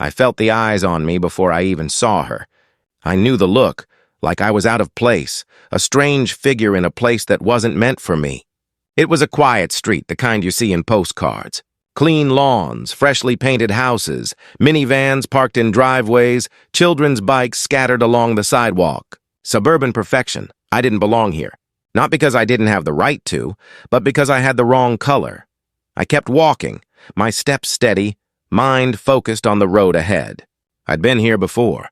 I felt the eyes on me before I even saw her. I knew the look, like I was out of place, a strange figure in a place that wasn't meant for me. It was a quiet street, the kind you see in postcards. Clean lawns, freshly painted houses, minivans parked in driveways, children's bikes scattered along the sidewalk. Suburban perfection. I didn't belong here. Not because I didn't have the right to, but because I had the wrong color. I kept walking, my steps steady, mind focused on the road ahead. I'd been here before.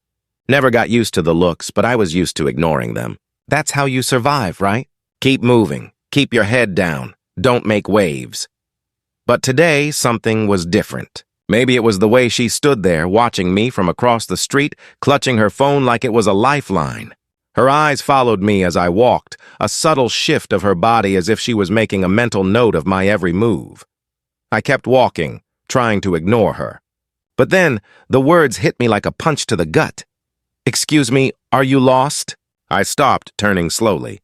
Never got used to the looks, but I was used to ignoring them. That's how you survive, right? Keep moving. Keep your head down. Don't make waves. But today, something was different. Maybe it was the way she stood there, watching me from across the street, clutching her phone like it was a lifeline. Her eyes followed me as I walked, a subtle shift of her body as if she was making a mental note of my every move. I kept walking, trying to ignore her. But then, the words hit me like a punch to the gut. "Excuse me, are you lost?" I stopped, turning slowly.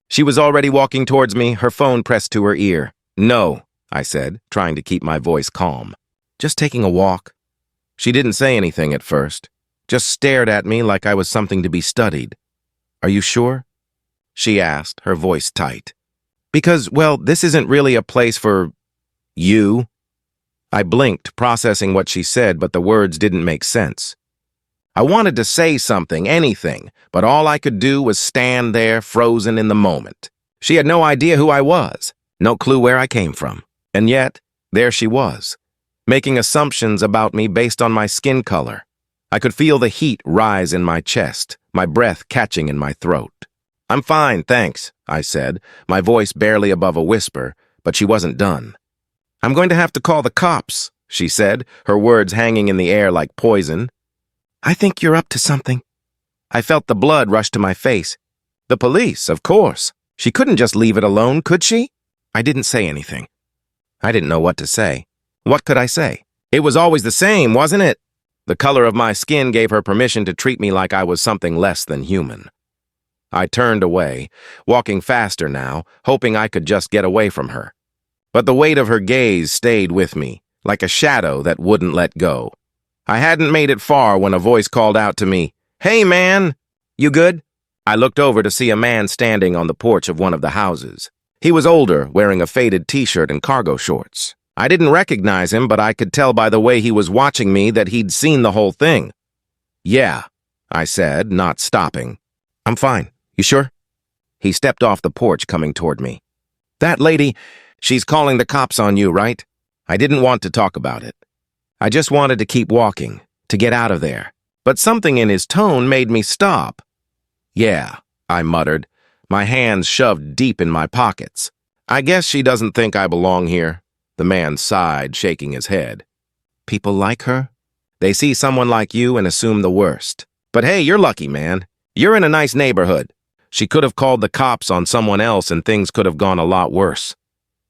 She was already walking towards me, her phone pressed to her ear. "No," I said, trying to keep my voice calm. "Just taking a walk." She didn't say anything at first, just stared at me like I was something to be studied. "Are you sure?" she asked, her voice tight. "Because, well, this isn't really a place for you." I blinked, processing what she said, but the words didn't make sense. I wanted to say something, anything, but all I could do was stand there, frozen in the moment. She had no idea who I was, no clue where I came from. And yet, there she was, making assumptions about me based on my skin color. I could feel the heat rise in my chest, my breath catching in my throat. "I'm fine, thanks," I said, my voice barely above a whisper, but she wasn't done. "I'm going to have to call the cops," she said, her words hanging in the air like poison. "I think you're up to something." I felt the blood rush to my face. The police, of course. She couldn't just leave it alone, could she? I didn't say anything. I didn't know what to say. What could I say? It was always the same, wasn't it? The color of my skin gave her permission to treat me like I was something less than human. I turned away, walking faster now, hoping I could just get away from her. But the weight of her gaze stayed with me, like a shadow that wouldn't let go. I hadn't made it far when a voice called out to me, "Hey, man! You good?" I looked over to see a man standing on the porch of one of the houses. He was older, wearing a faded t-shirt and cargo shorts. I didn't recognize him, but I could tell by the way he was watching me that he'd seen the whole thing. "Yeah," I said, not stopping. "I'm fine. You sure?" He stepped off the porch, coming toward me. "That lady, she's calling the cops on you, right?" I didn't want to talk about it. I just wanted to keep walking, to get out of there. But something in his tone made me stop. "Yeah," I muttered, my hands shoved deep in my pockets. "I guess she doesn't think I belong here." The man sighed, shaking his head. "People like her? They see someone like you and assume the worst. But hey, you're lucky, man. You're in a nice neighborhood. She could have called the cops on someone else and things could have gone a lot worse."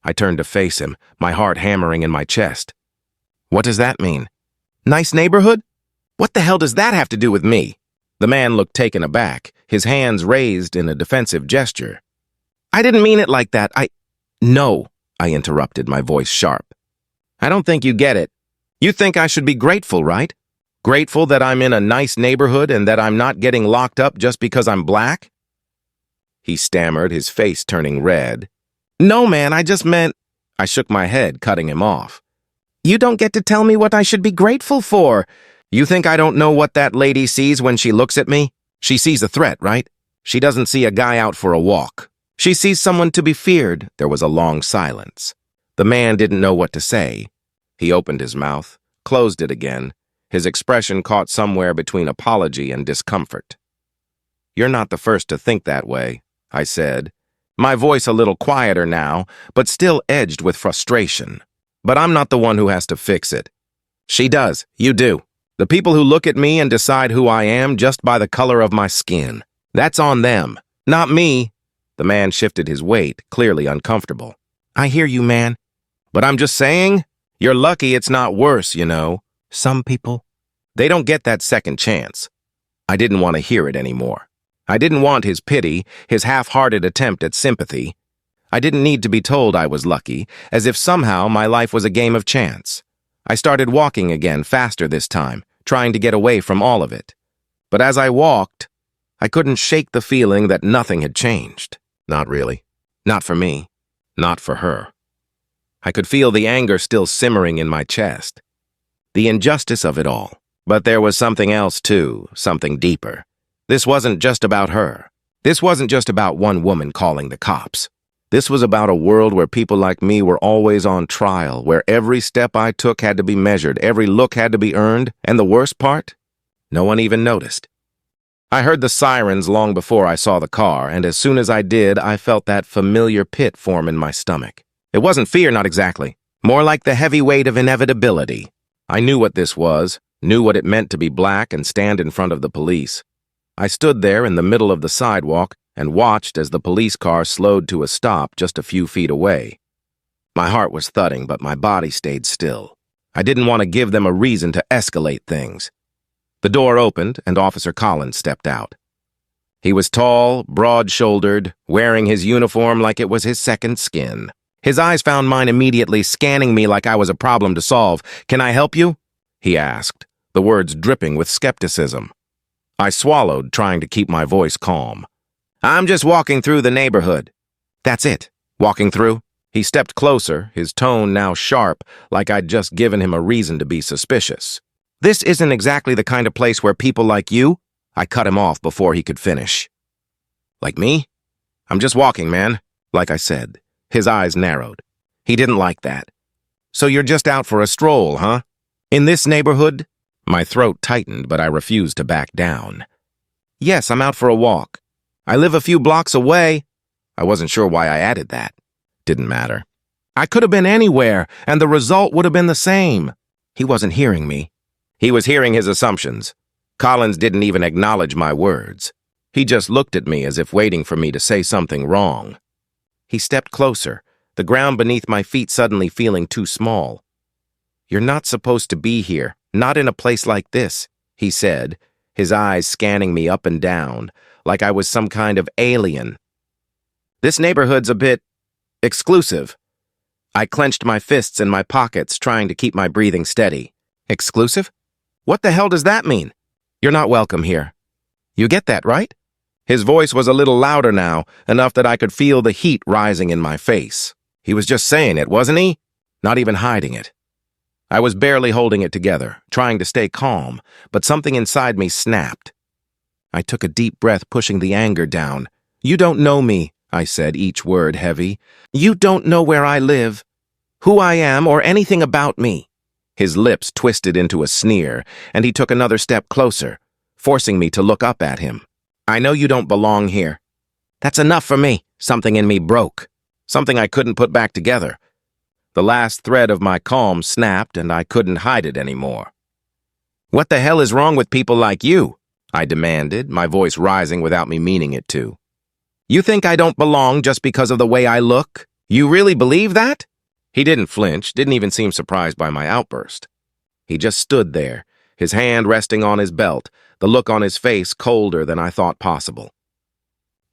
I turned to face him, my heart hammering in my chest. "What does that mean? Nice neighborhood? What the hell does that have to do with me?" The man looked taken aback, his hands raised in a defensive gesture. "I didn't mean it like that. No," I interrupted, my voice sharp. "I don't think you get it. You think I should be grateful, right? Grateful that I'm in a nice neighborhood and that I'm not getting locked up just because I'm black?" He stammered, his face turning red. "No, man, I just meant—" I shook my head, cutting him off. "You don't get to tell me what I should be grateful for. You think I don't know what that lady sees when she looks at me? She sees a threat, right? She doesn't see a guy out for a walk. She sees someone to be feared." There was a long silence. The man didn't know what to say. He opened his mouth, closed it again, his expression caught somewhere between apology and discomfort. "You're not the first to think that way," I said, my voice a little quieter now, but still edged with frustration. "But I'm not the one who has to fix it. She does. You do. The people who look at me and decide who I am just by the color of my skin. That's on them, not me." The man shifted his weight, clearly uncomfortable. "I hear you, man. But I'm just saying, you're lucky it's not worse, you know. Some people, they don't get that second chance." I didn't want to hear it anymore. I didn't want his pity, his half-hearted attempt at sympathy. I didn't need to be told I was lucky, as if somehow my life was a game of chance. I started walking again, faster this time, trying to get away from all of it. But as I walked, I couldn't shake the feeling that nothing had changed. Not really. Not for me. Not for her. I could feel the anger still simmering in my chest. The injustice of it all. But there was something else too, something deeper. This wasn't just about her. This wasn't just about one woman calling the cops. This was about a world where people like me were always on trial, where every step I took had to be measured, every look had to be earned, and the worst part? No one even noticed. I heard the sirens long before I saw the car, and as soon as I did, I felt that familiar pit form in my stomach. It wasn't fear, not exactly. More like the heavy weight of inevitability. I knew what this was, knew what it meant to be black and stand in front of the police. I stood there in the middle of the sidewalk and watched as the police car slowed to a stop just a few feet away. My heart was thudding, but my body stayed still. I didn't want to give them a reason to escalate things. The door opened, and Officer Collins stepped out. He was tall, broad-shouldered, wearing his uniform like it was his second skin. His eyes found mine immediately, scanning me like I was a problem to solve. "Can I help you?" he asked, the words dripping with skepticism. I swallowed, trying to keep my voice calm. "I'm just walking through the neighborhood." "That's it? Walking through?" He stepped closer, his tone now sharp, like I'd just given him a reason to be suspicious. "This isn't exactly the kind of place where people like you—" I cut him off before he could finish. "Like me? I'm just walking, man," like I said. His eyes narrowed. He didn't like that. "So you're just out for a stroll, huh? In this neighborhood?" My throat tightened, but I refused to back down. "Yes, I'm out for a walk. I live a few blocks away." I wasn't sure why I added that. Didn't matter. I could have been anywhere, and the result would have been the same. He wasn't hearing me. He was hearing his assumptions. Collins didn't even acknowledge my words. He just looked at me as if waiting for me to say something wrong. He stepped closer, the ground beneath my feet suddenly feeling too small. "You're not supposed to be here, not in a place like this," he said, his eyes scanning me up and down, like I was some kind of alien. "This neighborhood's a bit exclusive." I clenched my fists in my pockets, trying to keep my breathing steady. "Exclusive? What the hell does that mean?" "You're not welcome here. You get that, right?" His voice was a little louder now, enough that I could feel the heat rising in my face. He was just saying it, wasn't he? Not even hiding it. I was barely holding it together, trying to stay calm, but something inside me snapped. I took a deep breath, pushing the anger down. "You don't know me," I said, each word heavy. "You don't know where I live, who I am, or anything about me." His lips twisted into a sneer, and he took another step closer, forcing me to look up at him. "I know you don't belong here." "That's enough for me." Something in me broke, something I couldn't put back together. The last thread of my calm snapped, and I couldn't hide it anymore. "What the hell is wrong with people like you?" I demanded, my voice rising without me meaning it to. "You think I don't belong just because of the way I look? You really believe that?" He didn't flinch, didn't even seem surprised by my outburst. He just stood there, his hand resting on his belt, the look on his face colder than I thought possible.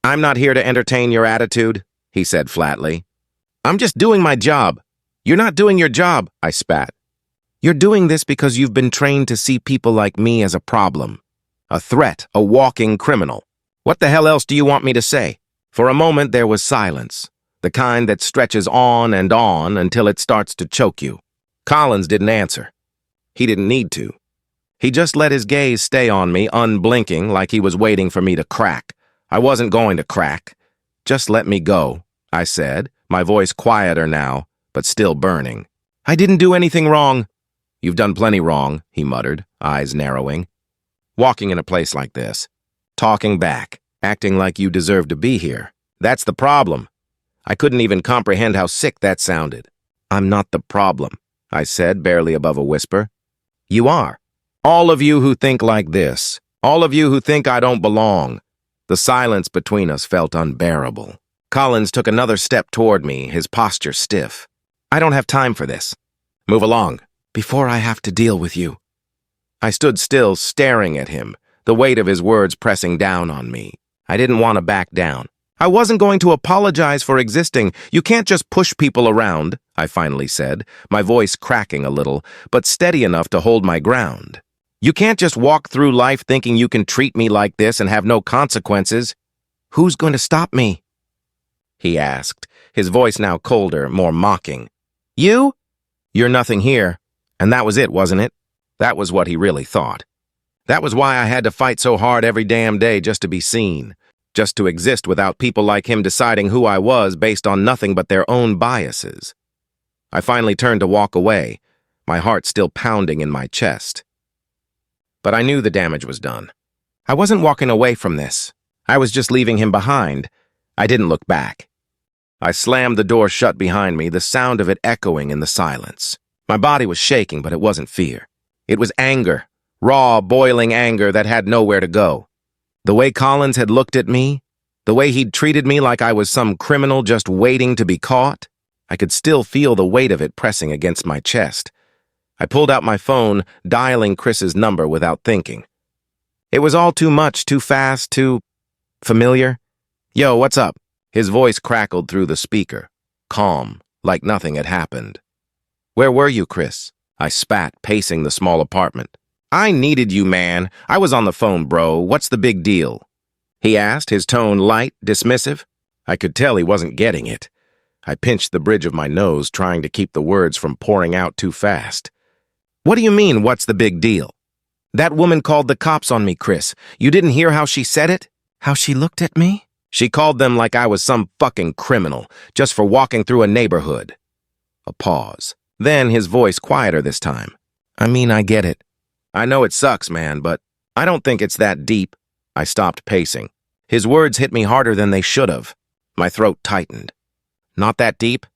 "I'm not here to entertain your attitude," he said flatly. "I'm just doing my job." "You're not doing your job," I spat. "You're doing this because you've been trained to see people like me as a problem, a threat, a walking criminal. What the hell else do you want me to say?" For a moment there was silence, the kind that stretches on and on until it starts to choke you. Collins didn't answer. He didn't need to. He just let his gaze stay on me, unblinking, like he was waiting for me to crack. I wasn't going to crack. "Just let me go," I said, my voice quieter now, but still burning. "I didn't do anything wrong." "You've done plenty wrong," he muttered, eyes narrowing. "Walking in a place like this. Talking back. Acting like you deserve to be here. That's the problem." I couldn't even comprehend how sick that sounded. "I'm not the problem," I said, barely above a whisper. "You are. All of you who think like this. All of you who think I don't belong." The silence between us felt unbearable. Collins took another step toward me, his posture stiff. "I don't have time for this. Move along, before I have to deal with you." I stood still, staring at him, the weight of his words pressing down on me. I didn't want to back down. "I wasn't going to apologize for existing. You can't just push people around," I finally said, my voice cracking a little, but steady enough to hold my ground. You can't just walk through life thinking you can treat me like this and have no consequences. Who's going to stop me? He asked, his voice now colder, more mocking. You? You're nothing here. And that was it, wasn't it? That was what he really thought. That was why I had to fight so hard every damn day just to be seen, just to exist without people like him deciding who I was based on nothing but their own biases. I finally turned to walk away, my heart still pounding in my chest. But I knew the damage was done. I wasn't walking away from this. I was just leaving him behind. I didn't look back. I slammed the door shut behind me, the sound of it echoing in the silence. My body was shaking, but it wasn't fear. It was anger, raw, boiling anger that had nowhere to go. The way Collins had looked at me, the way he'd treated me like I was some criminal just waiting to be caught, I could still feel the weight of it pressing against my chest. I pulled out my phone, dialing Chris's number without thinking. It was all too much, too fast, too familiar. Yo, what's up? His voice crackled through the speaker, calm, like nothing had happened. Where were you, Chris? I spat, pacing the small apartment. I needed you, man. I was on the phone, bro. What's the big deal? He asked, his tone light, dismissive. I could tell he wasn't getting it. I pinched the bridge of my nose, trying to keep the words from pouring out too fast. What do you mean, what's the big deal? That woman called the cops on me, Chris. You didn't hear how she said it? How she looked at me? She called them like I was some fucking criminal, just for walking through a neighborhood. A pause. Then his voice quieter this time. I mean, I get it. I know it sucks, man, but I don't think it's that deep. I stopped pacing. His words hit me harder than they should have. My throat tightened. Not that deep?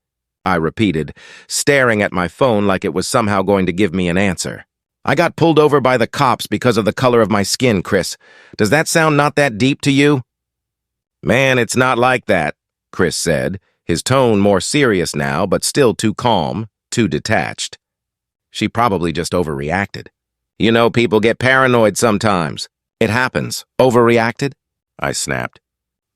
I repeated, staring at my phone like it was somehow going to give me an answer. I got pulled over by the cops because of the color of my skin, Chris. Does that sound not that deep to you? Man, it's not like that, Chris said, his tone more serious now, but still too calm, too detached. She probably just overreacted. You know, people get paranoid sometimes. It happens. Overreacted? I snapped.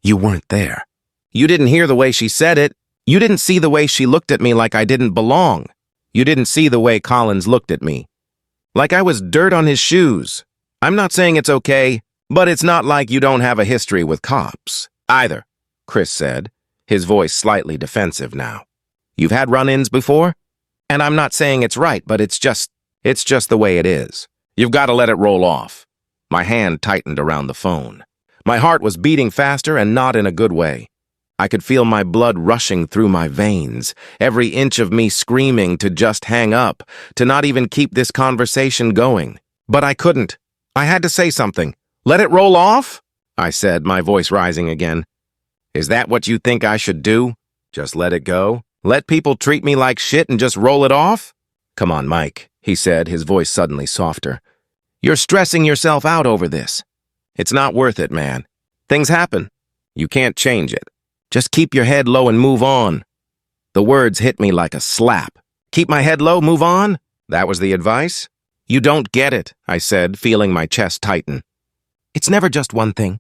You weren't there. You didn't hear the way she said it. You didn't see the way she looked at me like I didn't belong. You didn't see the way Collins looked at me. Like I was dirt on his shoes. I'm not saying it's okay, but it's not like you don't have a history with cops. Either, Chris said, his voice slightly defensive now. You've had run-ins before? And I'm not saying it's right, but it's just the way it is. You've got to let it roll off. My hand tightened around the phone. My heart was beating faster and not in a good way. I could feel my blood rushing through my veins, every inch of me screaming to just hang up, to not even keep this conversation going. But I couldn't. I had to say something. Let it roll off? I said, my voice rising again. Is that what you think I should do? Just let it go? Let people treat me like shit and just roll it off? Come on, Mike, he said, his voice suddenly softer. You're stressing yourself out over this. It's not worth it, man. Things happen. You can't change it. Just keep your head low and move on. The words hit me like a slap. Keep my head low, move on? That was the advice? You don't get it, I said, feeling my chest tighten. It's never just one thing.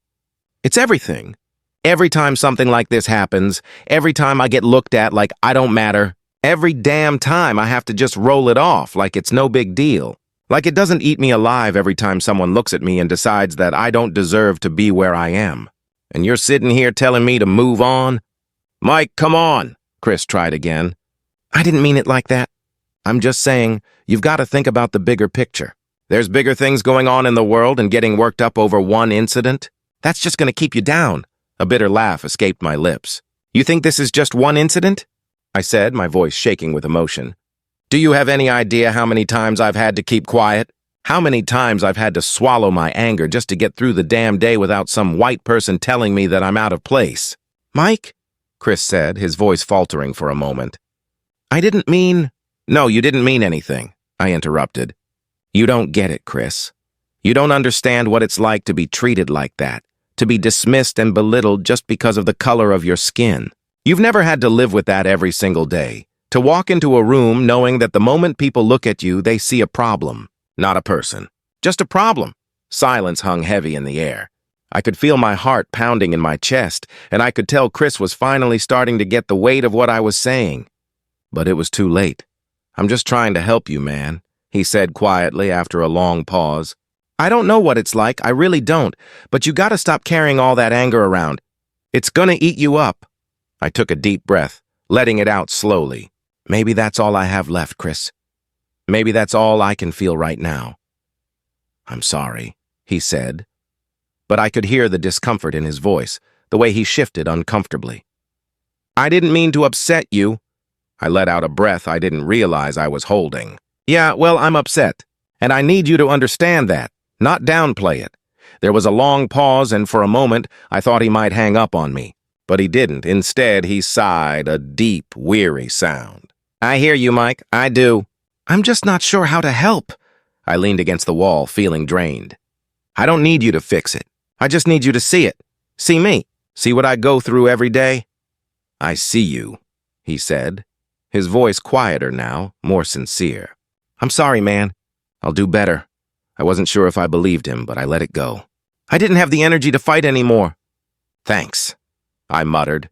It's everything. Every time something like this happens, every time I get looked at like I don't matter, every damn time I have to just roll it off like it's no big deal. Like it doesn't eat me alive every time someone looks at me and decides that I don't deserve to be where I am. And you're sitting here telling me to move on? Mike, come on, Chris tried again. I didn't mean it like that. I'm just saying, you've got to think about the bigger picture. There's bigger things going on in the world, and getting worked up over one incident, that's just going to keep you down. A bitter laugh escaped my lips. You think this is just one incident? I said, my voice shaking with emotion. Do you have any idea how many times I've had to keep quiet? How many times I've had to swallow my anger just to get through the damn day without some white person telling me that I'm out of place? Mike? Chris said, his voice faltering for a moment. I didn't mean... No, you didn't mean anything, I interrupted. You don't get it, Chris. You don't understand what it's like to be treated like that, to be dismissed and belittled just because of the color of your skin. You've never had to live with that every single day, to walk into a room knowing that the moment people look at you, they see a problem. Not a person. Just a problem. Silence hung heavy in the air. I could feel my heart pounding in my chest, and I could tell Chris was finally starting to get the weight of what I was saying. But it was too late. I'm just trying to help you, man. he said quietly after a long pause. "I don't know what it's like, I really don't, but you gotta stop carrying all that anger around. It's gonna eat you up." I took a deep breath, letting it out slowly. Maybe that's all I have left, Chris. Maybe that's all I can feel right now. "I'm sorry," he said, but I could hear the discomfort in his voice, the way he shifted uncomfortably. "I didn't mean to upset you." I let out a breath I didn't realize I was holding. "Yeah, well, I'm upset, and I need you to understand that, not downplay it." There was a long pause, and for a moment, I thought he might hang up on me. But he didn't. Instead, he sighed, a deep, weary sound. "I hear you, Mike. I do. I'm just not sure how to help." I leaned against the wall, feeling drained. "I don't need you to fix it. I just need you to see it. See me. See what I go through every day." "I see you," he said, his voice quieter now, more sincere. "I'm sorry, man. I'll do better." I wasn't sure if I believed him, but I let it go. I didn't have the energy to fight anymore. "Thanks," I muttered,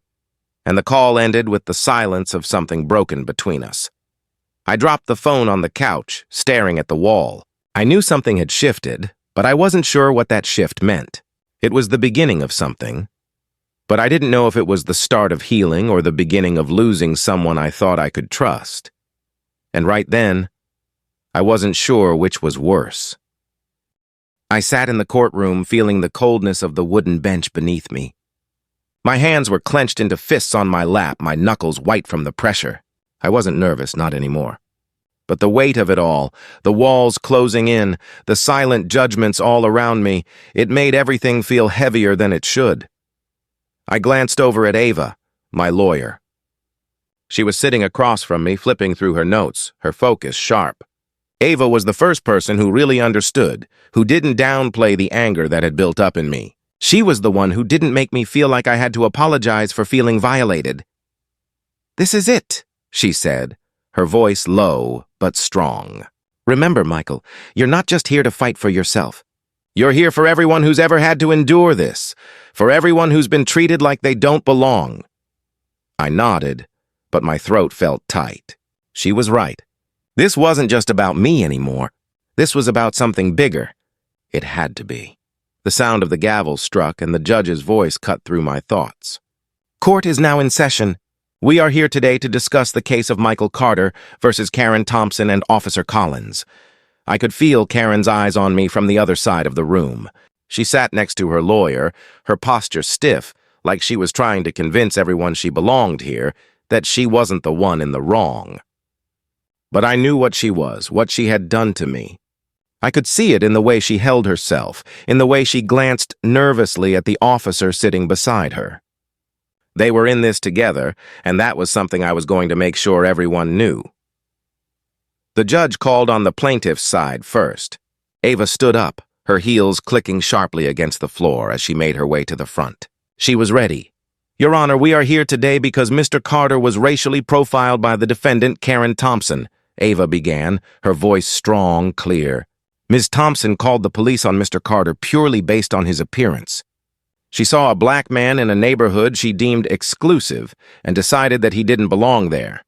and the call ended with the silence of something broken between us. I dropped the phone on the couch, staring at the wall. I knew something had shifted, but I wasn't sure what that shift meant. It was the beginning of something, but I didn't know if it was the start of healing or the beginning of losing someone I thought I could trust. And right then, I wasn't sure which was worse. I sat in the courtroom, feeling the coldness of the wooden bench beneath me. My hands were clenched into fists on my lap, my knuckles white from the pressure. I wasn't nervous, not anymore. But the weight of it all, the walls closing in, the silent judgments all around me, it made everything feel heavier than it should. I glanced over at Ava, my lawyer. She was sitting across from me, flipping through her notes, her focus sharp. Ava was the first person who really understood, who didn't downplay the anger that had built up in me. She was the one who didn't make me feel like I had to apologize for feeling violated. "This is it," she said, her voice low but strong. "Remember, Michael, you're not just here to fight for yourself. You're here for everyone who's ever had to endure this, for everyone who's been treated like they don't belong." I nodded, but my throat felt tight. She was right. This wasn't just about me anymore. This was about something bigger. It had to be. The sound of the gavel struck, and the judge's voice cut through my thoughts. "Court is now in session. We are here today to discuss the case of Michael Carter versus Karen Thompson and Officer Collins." I could feel Karen's eyes on me from the other side of the room. She sat next to her lawyer, her posture stiff, like she was trying to convince everyone she belonged here that she wasn't the one in the wrong. But I knew what she was, what she had done to me. I could see it in the way she held herself, in the way she glanced nervously at the officer sitting beside her. They were in this together, and that was something I was going to make sure everyone knew. The judge called on the plaintiff's side first. Ava stood up, her heels clicking sharply against the floor as she made her way to the front. She was ready. "Your Honor, we are here today because Mr. Carter was racially profiled by the defendant, Karen Thompson," Ava began, her voice strong, clear. "Ms. Thompson called the police on Mr. Carter purely based on his appearance. She saw a black man in a neighborhood she deemed exclusive and decided that he didn't belong there.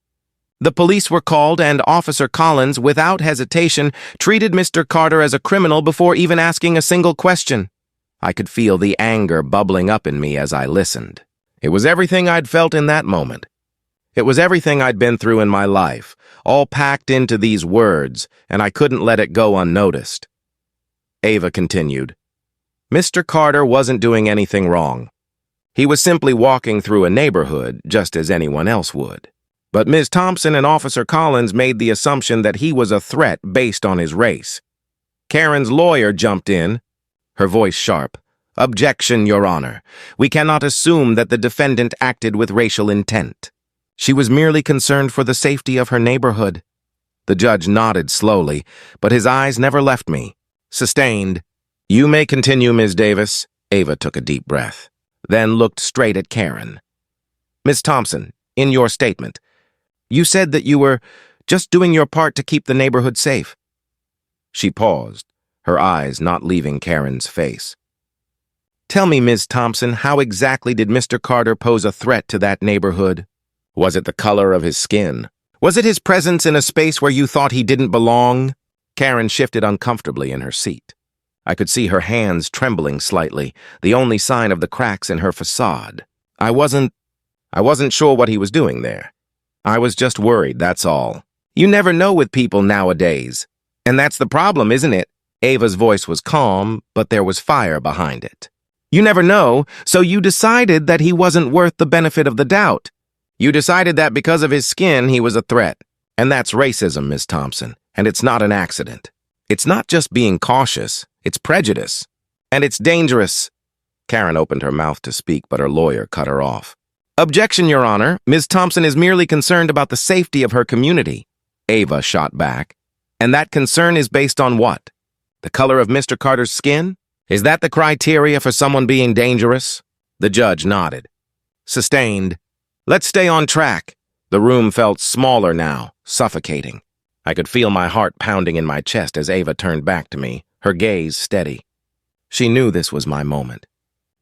The police were called, and Officer Collins, without hesitation, treated Mr. Carter as a criminal before even asking a single question." I could feel the anger bubbling up in me as I listened. It was everything I'd felt in that moment. It was everything I'd been through in my life, all packed into these words, and I couldn't let it go unnoticed. Ava continued, "Mr. Carter wasn't doing anything wrong. He was simply walking through a neighborhood, just as anyone else would. But Ms. Thompson and Officer Collins made the assumption that he was a threat based on his race. Karen's lawyer jumped in, her voice sharp. "Objection, Your Honor. We cannot assume that the defendant acted with racial intent. She was merely concerned for the safety of her neighborhood." The judge nodded slowly, but his eyes never left me. Sustained. "You may continue, Ms. Davis." Ava took a deep breath, then looked straight at Karen. "Ms. Thompson, in your statement, you said that you were just doing your part to keep the neighborhood safe." She paused, her eyes not leaving Karen's face. "Tell me, Ms. Thompson, how exactly did Mr. Carter pose a threat to that neighborhood? Was it the color of his skin? Was it his presence in a space where you thought he didn't belong? Karen shifted uncomfortably in her seat. I could see her hands trembling slightly, the only sign of the cracks in her facade. I wasn't sure what he was doing there. I was just worried, that's all. You never know with people nowadays. And that's the problem, isn't it? Ava's voice was calm, but there was fire behind it. You never know, so you decided that he wasn't worth the benefit of the doubt. You decided that because of his skin, he was a threat. And that's racism, Miss Thompson, and it's not an accident. It's not just being cautious, it's prejudice. And it's dangerous. Karen opened her mouth to speak, but her lawyer cut her off. Objection, Your Honor. Ms. Thompson is merely concerned about the safety of her community. Ava shot back. And that concern is based on what? The color of Mr. Carter's skin? Is that the criteria for someone being dangerous? The judge nodded. Sustained. Let's stay on track. The room felt smaller now, suffocating. I could feel my heart pounding in my chest as Ava turned back to me, her gaze steady. She knew this was my moment.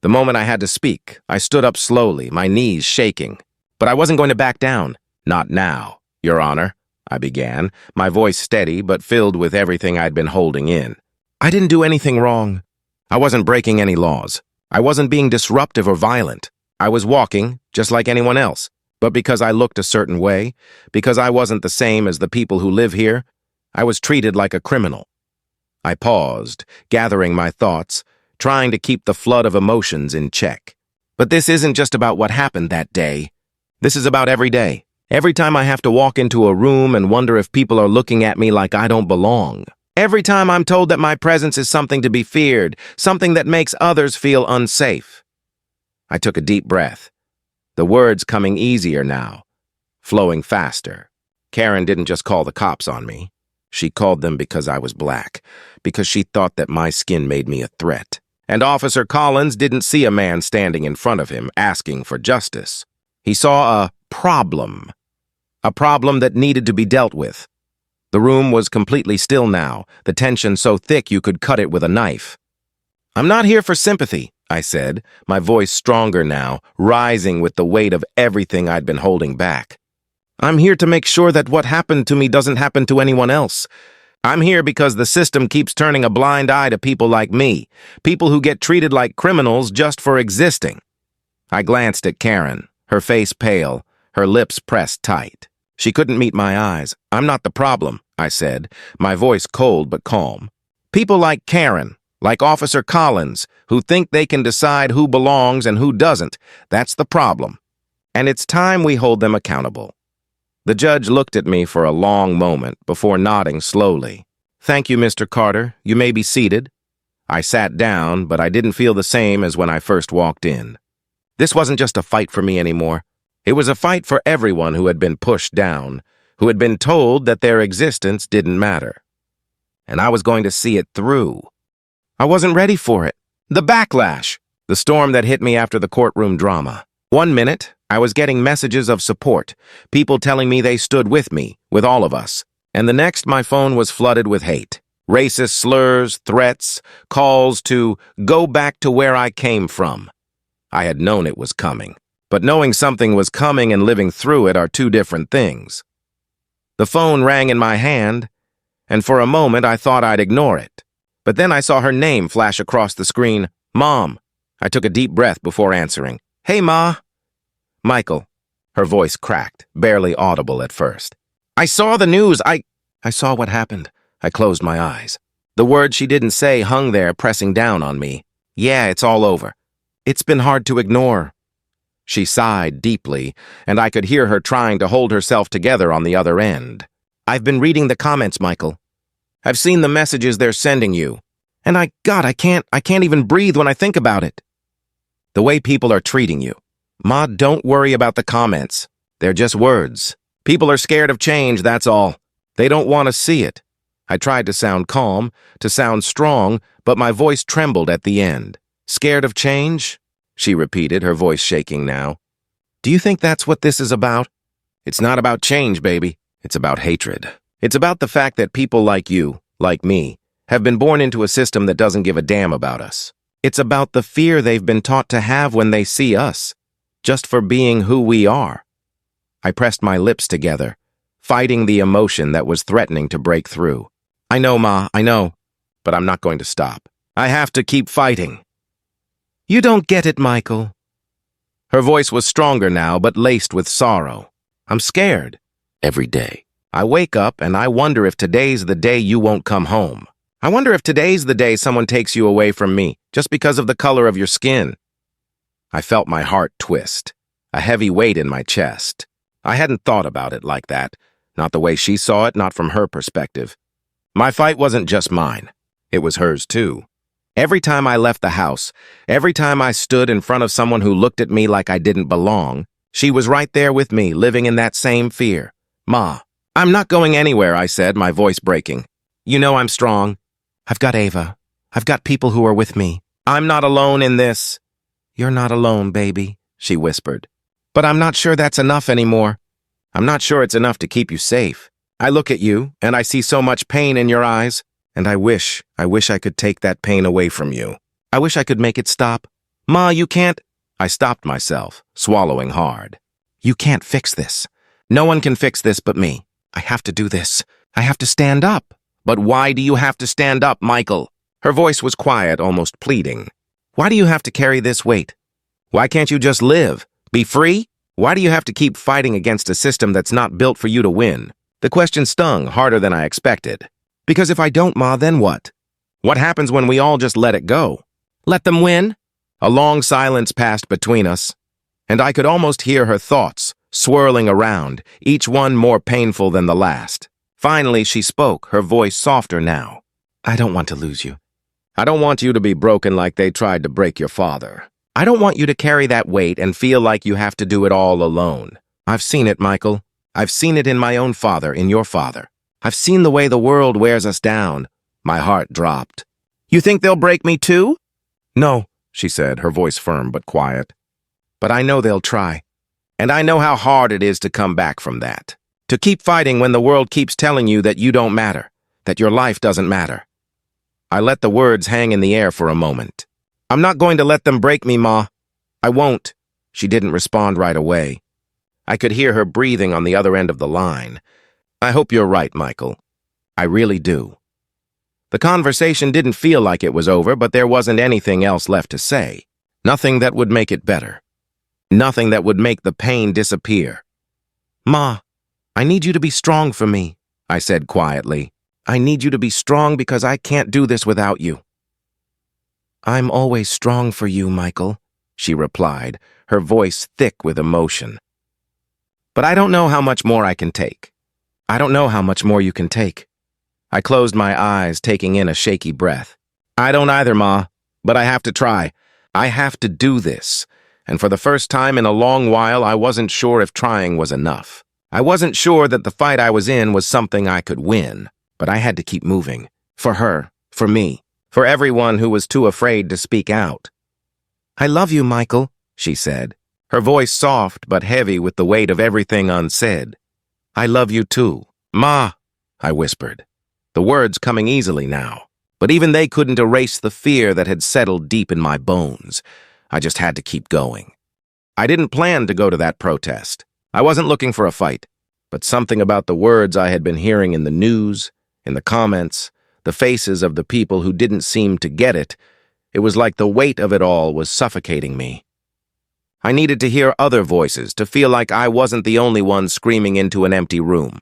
The moment I had to speak, I stood up slowly, my knees shaking. But I wasn't going to back down. Not now, Your Honor, I began, my voice steady but filled with everything I'd been holding in. I didn't do anything wrong. I wasn't breaking any laws. I wasn't being disruptive or violent. I was walking, just like anyone else. But because I looked a certain way, because I wasn't the same as the people who live here, I was treated like a criminal. I paused, gathering my thoughts, trying to keep the flood of emotions in check. But this isn't just about what happened that day. This is about every day. Every time I have to walk into a room and wonder if people are looking at me like I don't belong. Every time I'm told that my presence is something to be feared, something that makes others feel unsafe. I took a deep breath. The words coming easier now, flowing faster. Karen didn't just call the cops on me. She called them because I was black, because she thought that my skin made me a threat. And Officer Collins didn't see a man standing in front of him asking for justice. He saw a problem that needed to be dealt with. The room was completely still now, the tension so thick you could cut it with a knife. I'm not here for sympathy, I said, my voice stronger now, rising with the weight of everything I'd been holding back. I'm here to make sure that what happened to me doesn't happen to anyone else. I'm here because the system keeps turning a blind eye to people like me, people who get treated like criminals just for existing. I glanced at Karen, her face pale, her lips pressed tight. She couldn't meet my eyes. I'm not the problem, I said, my voice cold but calm. People like Karen, like Officer Collins, who think they can decide who belongs and who doesn't, that's the problem. And it's time we hold them accountable. The judge looked at me for a long moment before nodding slowly. Thank you, Mr. Carter. You may be seated. I sat down, but I didn't feel the same as when I first walked in. This wasn't just a fight for me anymore. It was a fight for everyone who had been pushed down, who had been told that their existence didn't matter. And I was going to see it through. I wasn't ready for it. The backlash, the storm that hit me after the courtroom drama. 1 minute, I was getting messages of support, people telling me they stood with me, with all of us. And the next, my phone was flooded with hate. Racist slurs, threats, calls to go back to where I came from. I had known it was coming. But knowing something was coming and living through it are two different things. The phone rang in my hand, and for a moment I thought I'd ignore it. But then I saw her name flash across the screen, Mom. I took a deep breath before answering. Hey, Ma. Michael. Her voice cracked, barely audible at first. I saw the news. I saw what happened. I closed my eyes. The words she didn't say hung there, pressing down on me. Yeah, it's all over. It's been hard to ignore. She sighed deeply, and I could hear her trying to hold herself together on the other end. I've been reading the comments, Michael. I've seen the messages they're sending you. And I can't even breathe when I think about it. The way people are treating you. Ma, don't worry about the comments. They're just words. People are scared of change, that's all. They don't want to see it. I tried to sound calm, to sound strong, but my voice trembled at the end. Scared of change? She repeated, her voice shaking now. Do you think that's what this is about? It's not about change, baby. It's about hatred. It's about the fact that people like you, like me, have been born into a system that doesn't give a damn about us. It's about the fear they've been taught to have when they see us, just for being who we are. I pressed my lips together, fighting the emotion that was threatening to break through. I know, Ma, I know, but I'm not going to stop. I have to keep fighting. You don't get it, Michael. Her voice was stronger now, but laced with sorrow. I'm scared. Every day. I wake up and I wonder if today's the day you won't come home. I wonder if today's the day someone takes you away from me, just because of the color of your skin. I felt my heart twist, a heavy weight in my chest. I hadn't thought about it like that, not the way she saw it, not from her perspective. My fight wasn't just mine. It was hers too. Every time I left the house, every time I stood in front of someone who looked at me like I didn't belong, she was right there with me, living in that same fear. Ma, I'm not going anywhere, I said, my voice breaking. You know I'm strong. I've got Ava. I've got people who are with me. I'm not alone in this. You're not alone, baby, she whispered. But I'm not sure that's enough anymore. I'm not sure it's enough to keep you safe. I look at you, and I see so much pain in your eyes, and I wish I could take that pain away from you. I wish I could make it stop. Ma, you can't. I stopped myself, swallowing hard. You can't fix this. No one can fix this but me. I have to do this. I have to stand up. But why do you have to stand up, Michael? Her voice was quiet, almost pleading. Why do you have to carry this weight? Why can't you just live? Be free? Why do you have to keep fighting against a system that's not built for you to win? The question stung harder than I expected. Because if I don't, Ma, then what? What happens when we all just let it go? Let them win? A long silence passed between us, and I could almost hear her thoughts swirling around, each one more painful than the last. Finally, she spoke, her voice softer now. I don't want to lose you. I don't want you to be broken like they tried to break your father. I don't want you to carry that weight and feel like you have to do it all alone. I've seen it, Michael. I've seen it in my own father, in your father. I've seen the way the world wears us down. My heart dropped. You think they'll break me too? No, she said, her voice firm but quiet. But I know they'll try. And I know how hard it is to come back from that. To keep fighting when the world keeps telling you that you don't matter, that your life doesn't matter. I let the words hang in the air for a moment. I'm not going to let them break me, Ma. I won't. She didn't respond right away. I could hear her breathing on the other end of the line. I hope you're right, Michael. I really do. The conversation didn't feel like it was over, but there wasn't anything else left to say. Nothing that would make it better. Nothing that would make the pain disappear. Ma, I need you to be strong for me, I said quietly. I need you to be strong because I can't do this without you. I'm always strong for you, Michael, she replied, her voice thick with emotion. But I don't know how much more I can take. I don't know how much more you can take. I closed my eyes, taking in a shaky breath. I don't either, Ma, but I have to try. I have to do this. And for the first time in a long while, I wasn't sure if trying was enough. I wasn't sure that the fight I was in was something I could win, but I had to keep moving. For her, for me, for everyone who was too afraid to speak out. I love you, Michael, she said, her voice soft but heavy with the weight of everything unsaid. I love you too. Ma, I whispered, the words coming easily now. But even they couldn't erase the fear that had settled deep in my bones. I just had to keep going. I didn't plan to go to that protest. I wasn't looking for a fight. But something about the words I had been hearing in the news, in the comments, the faces of the people who didn't seem to get it, it was like the weight of it all was suffocating me. I needed to hear other voices, to feel like I wasn't the only one screaming into an empty room.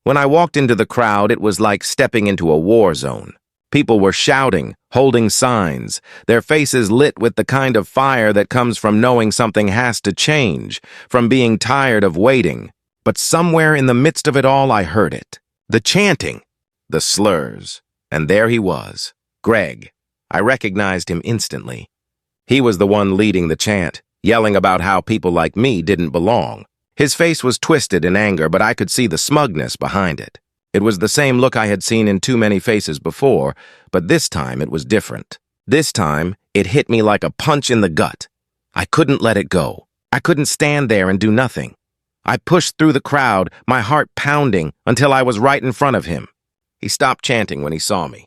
When I walked into the crowd, it was like stepping into a war zone. People were shouting, holding signs, their faces lit with the kind of fire that comes from knowing something has to change, from being tired of waiting. But somewhere in the midst of it all, I heard it. The chanting, the slurs, and there he was, Greg. I recognized him instantly. He was the one leading the chant, yelling about how people like me didn't belong. His face was twisted in anger, but I could see the smugness behind it. It was the same look I had seen in too many faces before, but this time it was different. This time, it hit me like a punch in the gut. I couldn't let it go. I couldn't stand there and do nothing. I pushed through the crowd, my heart pounding, until I was right in front of him. He stopped chanting when he saw me.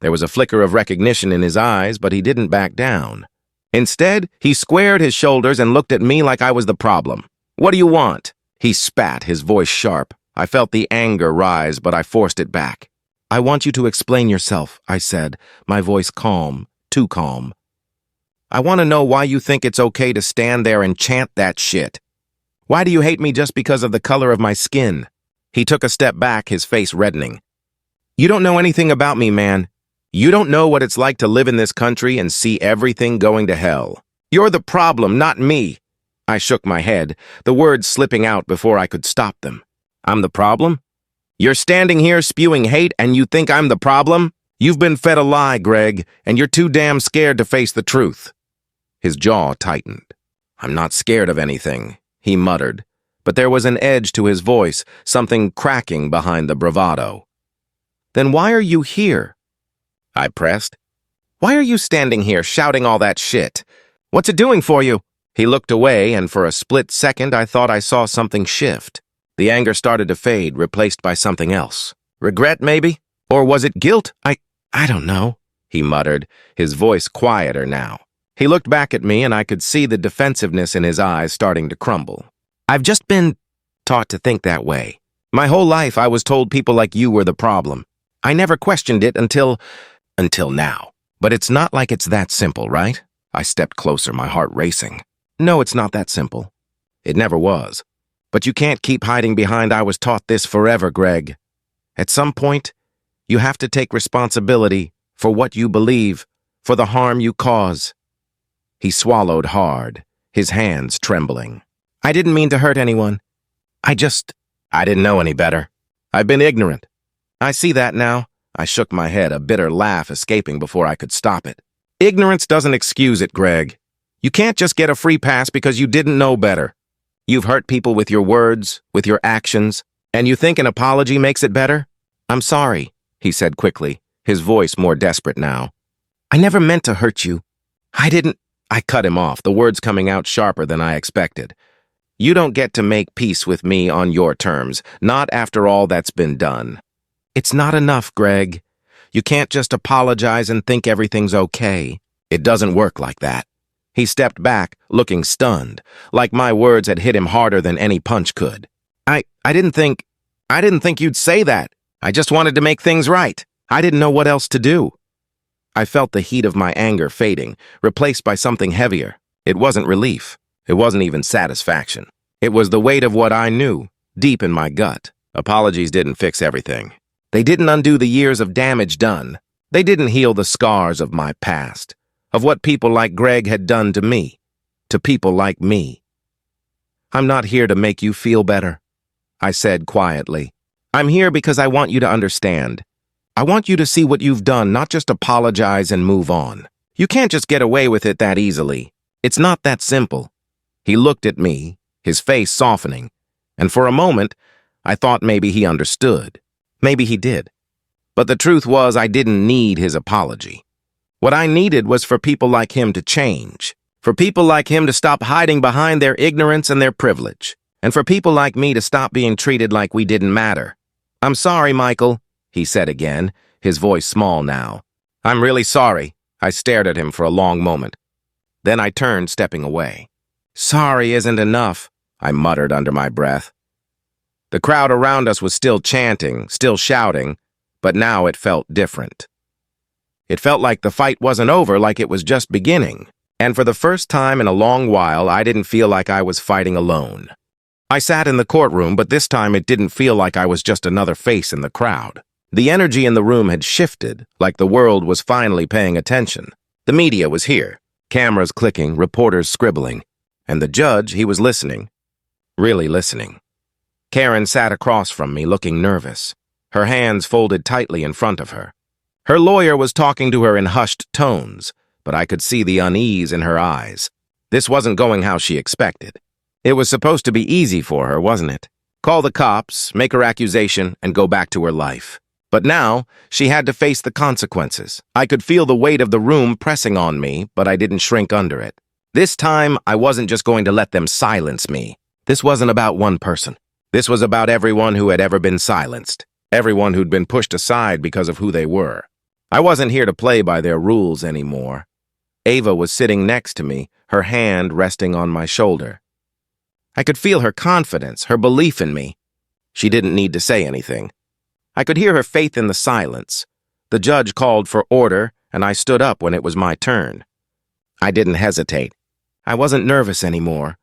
There was a flicker of recognition in his eyes, but he didn't back down. Instead, he squared his shoulders and looked at me like I was the problem. What do you want? He spat, his voice sharp. I felt the anger rise, but I forced it back. I want you to explain yourself, I said, my voice calm, too calm. I want to know why you think it's okay to stand there and chant that shit. Why do you hate me just because of the color of my skin? He took a step back, his face reddening. You don't know anything about me, man. You don't know what it's like to live in this country and see everything going to hell. You're the problem, not me. I shook my head, the words slipping out before I could stop them. I'm the problem? You're standing here spewing hate and you think I'm the problem? You've been fed a lie, Greg, and you're too damn scared to face the truth. His jaw tightened. I'm not scared of anything, he muttered, but there was an edge to his voice, something cracking behind the bravado. Then why are you here? I pressed. Why are you standing here shouting all that shit? What's it doing for you? He looked away, and for a split second I thought I saw something shift. The anger started to fade, replaced by something else. Regret, maybe? Or was it guilt? I don't know, he muttered, his voice quieter now. He looked back at me, and I could see the defensiveness in his eyes starting to crumble. I've just been taught to think that way. My whole life I was told people like you were the problem. I never questioned it until now. But it's not like it's that simple, right? I stepped closer, my heart racing. No, it's not that simple. It never was. But you can't keep hiding behind I was taught this forever, Greg. At some point, you have to take responsibility for what you believe, for the harm you cause. He swallowed hard, his hands trembling. I didn't mean to hurt anyone. I didn't know any better. I've been ignorant. I see that now. I shook my head, a bitter laugh escaping before I could stop it. Ignorance doesn't excuse it, Greg. You can't just get a free pass because you didn't know better. You've hurt people with your words, with your actions, and you think an apology makes it better? I'm sorry, he said quickly, his voice more desperate now. I never meant to hurt you. I cut him off, the words coming out sharper than I expected. You don't get to make peace with me on your terms, not after all that's been done. It's not enough, Greg. You can't just apologize and think everything's okay. It doesn't work like that. He stepped back, looking stunned, like my words had hit him harder than any punch could. I didn't think you'd say that. I just wanted to make things right. I didn't know what else to do. I felt the heat of my anger fading, replaced by something heavier. It wasn't relief. It wasn't even satisfaction. It was the weight of what I knew, deep in my gut. Apologies didn't fix everything. They didn't undo the years of damage done. They didn't heal the scars of my past, of what people like Greg had done to me, to people like me. I'm not here to make you feel better, I said quietly. I'm here because I want you to understand. I want you to see what you've done, not just apologize and move on. You can't just get away with it that easily. It's not that simple. He looked at me, his face softening, and for a moment, I thought maybe he understood. Maybe he did. But the truth was I didn't need his apology. What I needed was for people like him to change, for people like him to stop hiding behind their ignorance and their privilege, and for people like me to stop being treated like we didn't matter. I'm sorry, Michael, he said again, his voice small now. I'm really sorry. I stared at him for a long moment. Then I turned, stepping away. Sorry isn't enough, I muttered under my breath. The crowd around us was still chanting, still shouting, but now it felt different. It felt like the fight wasn't over, like it was just beginning. And for the first time in a long while, I didn't feel like I was fighting alone. I sat in the courtroom, but this time it didn't feel like I was just another face in the crowd. The energy in the room had shifted, like the world was finally paying attention. The media was here, cameras clicking, reporters scribbling. And the judge, he was listening. Really listening. Karen sat across from me, looking nervous, her hands folded tightly in front of her. Her lawyer was talking to her in hushed tones, but I could see the unease in her eyes. This wasn't going how she expected. It was supposed to be easy for her, wasn't it? Call the cops, make her accusation, and go back to her life. But now, she had to face the consequences. I could feel the weight of the room pressing on me, but I didn't shrink under it. This time, I wasn't just going to let them silence me. This wasn't about one person. This was about everyone who had ever been silenced, everyone who'd been pushed aside because of who they were. I wasn't here to play by their rules anymore. Ava was sitting next to me, her hand resting on my shoulder. I could feel her confidence, her belief in me. She didn't need to say anything. I could hear her faith in the silence. The judge called for order, and I stood up when it was my turn. I didn't hesitate. I wasn't nervous anymore.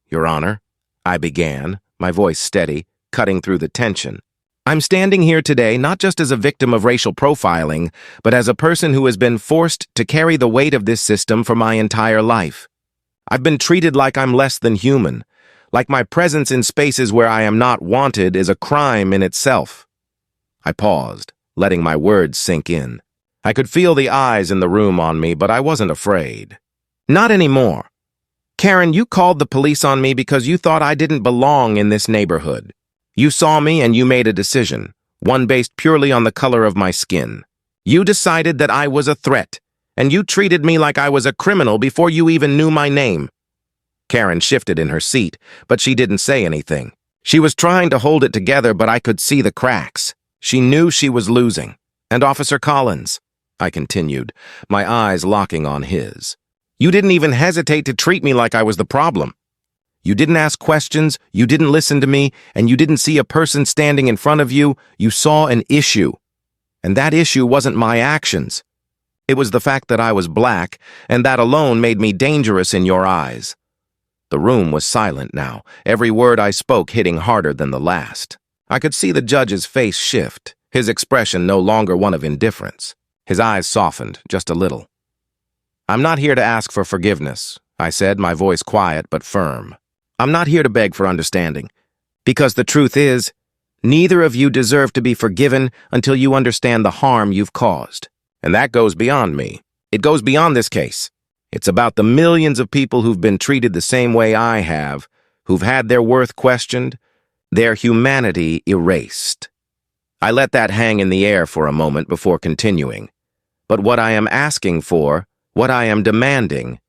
Your Honor, I began, my voice steady, cutting through the tension. I'm standing here today not just as a victim of racial profiling, but as a person who has been forced to carry the weight of this system for my entire life. I've been treated like I'm less than human, like my presence in spaces where I am not wanted is a crime in itself. I paused, letting my words sink in. I could feel the eyes in the room on me, but I wasn't afraid. Not anymore. Karen, you called the police on me because you thought I didn't belong in this neighborhood. You saw me and you made a decision, one based purely on the color of my skin. You decided that I was a threat, and you treated me like I was a criminal before you even knew my name. Karen shifted in her seat, but she didn't say anything. She was trying to hold it together, but I could see the cracks. She knew she was losing. And Officer Collins, I continued, my eyes locking on his. You didn't even hesitate to treat me like I was the problem. You didn't ask questions, you didn't listen to me, and you didn't see a person standing in front of you. You saw an issue. And that issue wasn't my actions. It was the fact that I was black, and that alone made me dangerous in your eyes. The room was silent now, every word I spoke hitting harder than the last. I could see the judge's face shift, his expression no longer one of indifference. His eyes softened, just a little. I'm not here to ask for forgiveness, I said, my voice quiet but firm. I'm not here to beg for understanding. Because the truth is, neither of you deserve to be forgiven until you understand the harm you've caused. And that goes beyond me. It goes beyond this case. It's about the millions of people who've been treated the same way I have, who've had their worth questioned, their humanity erased. I let that hang in the air for a moment before continuing. But what I am asking for, what I am demanding,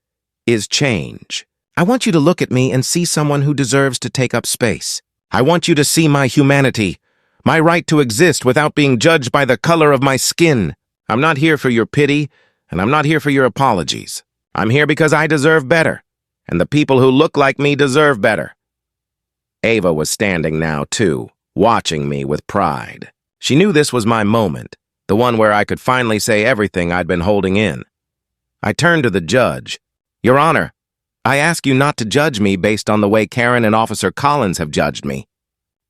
is change. I want you to look at me and see someone who deserves to take up space. I want you to see my humanity, my right to exist without being judged by the color of my skin. I'm not here for your pity, and I'm not here for your apologies. I'm here because I deserve better, and the people who look like me deserve better. Ava was standing now, too, watching me with pride. She knew this was my moment, the one where I could finally say everything I'd been holding in. I turned to the judge. Your Honor, I ask you not to judge me based on the way Karen and Officer Collins have judged me.